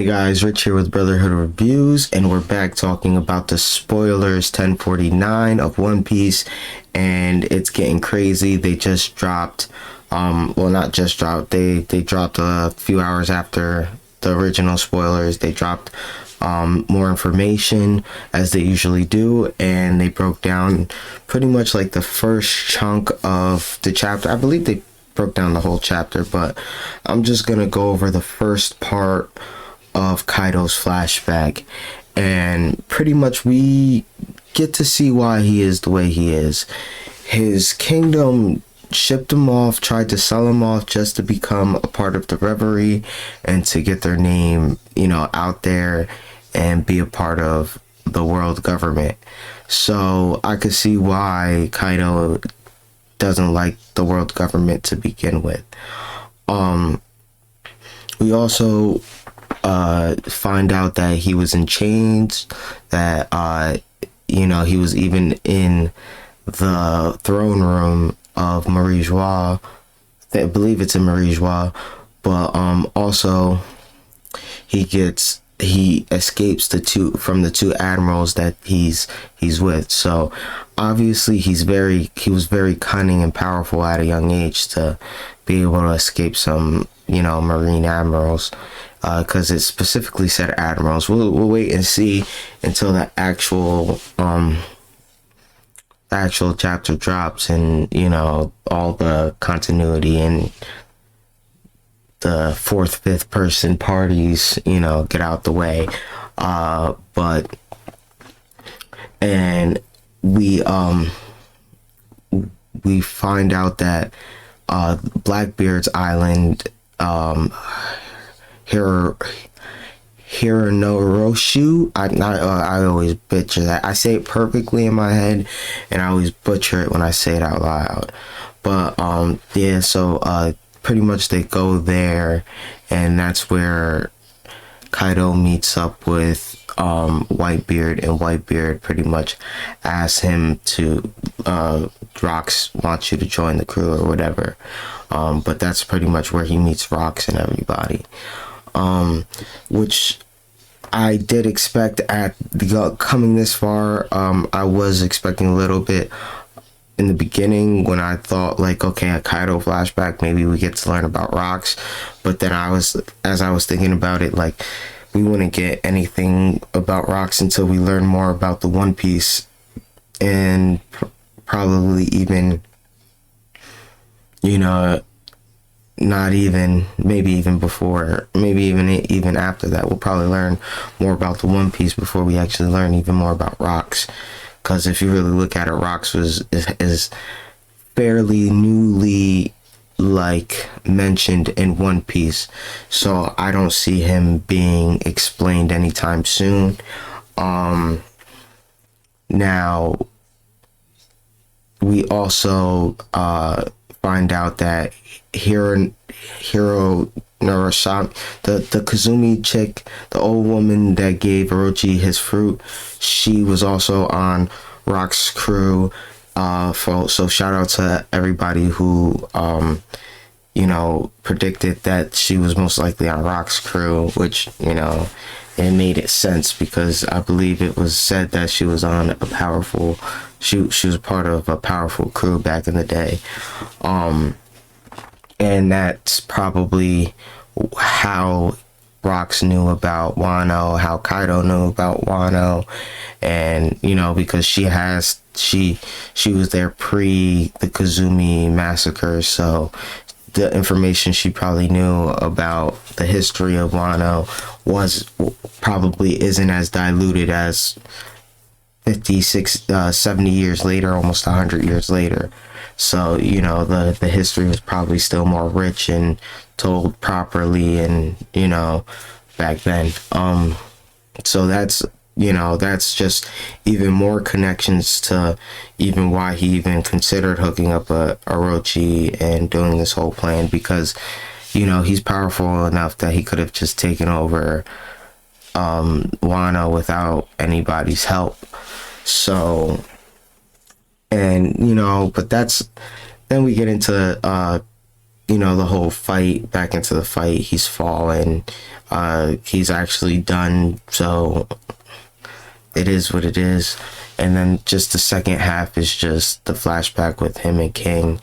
Guys, Rich here with Brotherhood Reviews, and we're back talking about the spoilers 1049 of One Piece, and it's getting crazy. They just dropped, well, not just dropped, they dropped a few hours after the original spoilers. They dropped more information, as they usually do, and they broke down pretty much like the first chunk of the chapter. I believe they broke down the whole chapter, but I'm just gonna go over the first part of Kaido's flashback, and pretty much we get to see why he is the way he is. His kingdom shipped him off, tried to sell him off just to become a part of the reverie and to get their name, out there and be a part of the world government. So I could see why Kaido doesn't like the world government to begin with. We also find out that he was in chains, that he was even in the throne room of Marie Joie. I believe it's in Marie Joie, but also he escapes from the two admirals that he's with. So obviously he was very cunning and powerful at a young age to be able to escape some marine admirals, because it specifically said admirals. We'll wait and see until the actual chapter drops, and all the continuity and the fourth, fifth person parties get out the way. And we find out that Blackbeard's island, Hironoshu. I always butcher that. I say it perfectly in my head, and I always butcher it when I say it out loud. But so pretty much they go there, and that's where Kaido meets up with Whitebeard, and Whitebeard pretty much asks him to Rox wants you to join the crew or whatever. But that's pretty much where he meets Rox and everybody, which I did expect at coming this far. I was expecting a little bit in the beginning when I thought, like, okay, a Kaido flashback, maybe we get to learn about Rox. But then as I was thinking about it, like, we wouldn't get anything about Rox until we learn more about the One Piece, and probably even, not even, maybe even before, maybe even after that, we'll probably learn more about the One Piece before we actually learn even more about Rox. Because if you really look at it, Rox is fairly newly mentioned in One Piece, so I don't see him being explained anytime soon. Now we also find out that Hiro Narasami, the Kazumi chick, the old woman that gave Orochi his fruit, she was also on Rock's crew. So shout out to everybody who predicted that she was most likely on Rock's crew, which it made it sense, because I believe it was said that she was on a powerful, she was part of a powerful crew back in the day. And that's probably how Rox knew about Wano, how Kaido knew about Wano, and because she was there pre the Kazumi massacre, so the information she probably knew about the history of Wano probably isn't as diluted as 70 years later, almost 100 years later. So the history was probably still more rich and told properly, and back then. So that's just even more connections to even why he even considered hooking up Orochi and doing this whole plan, because he's powerful enough that he could have just taken over Wano without anybody's help. So, and but then we get into you know, the whole fight, back into the fight, he's fallen, he's actually done, so it is what it is. And then just the second half is just the flashback with him and King,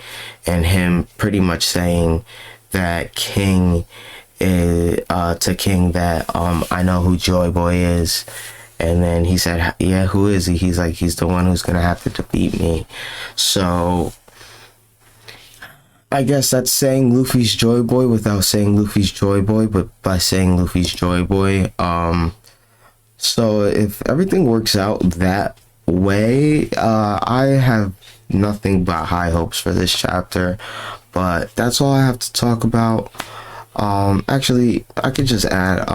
and him pretty much saying that King is, to King that I know who Joyboy is. And then he said, yeah, who is he? He's like, he's the one who's gonna have to defeat me. So I guess that's saying Luffy's Joyboy without saying Luffy's Joyboy, but by saying Luffy's Joyboy. So if everything works out that way, I have nothing but high hopes for this chapter. But that's all I have to talk about. Actually, I could just add,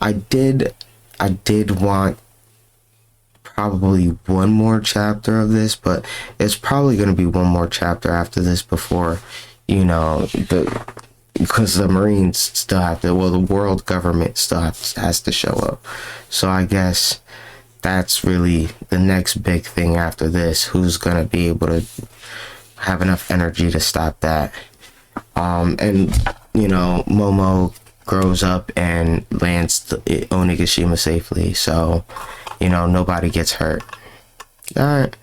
I did want probably one more chapter of this, but it's probably going to be one more chapter after this before, you know, because the Marines still have to, well, the world government still has to show up. So I guess that's really the next big thing after this. Who's going to be able to have enough energy to stop that? And, you know, Momo grows up and lands Onigashima safely. So, you know, nobody gets hurt. Alright,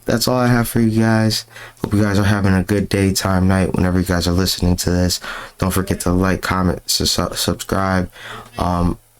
that's all I have for you guys. Hope you guys are having a good day, time, night, whenever you guys are listening to this. Don't forget to like, comment, subscribe.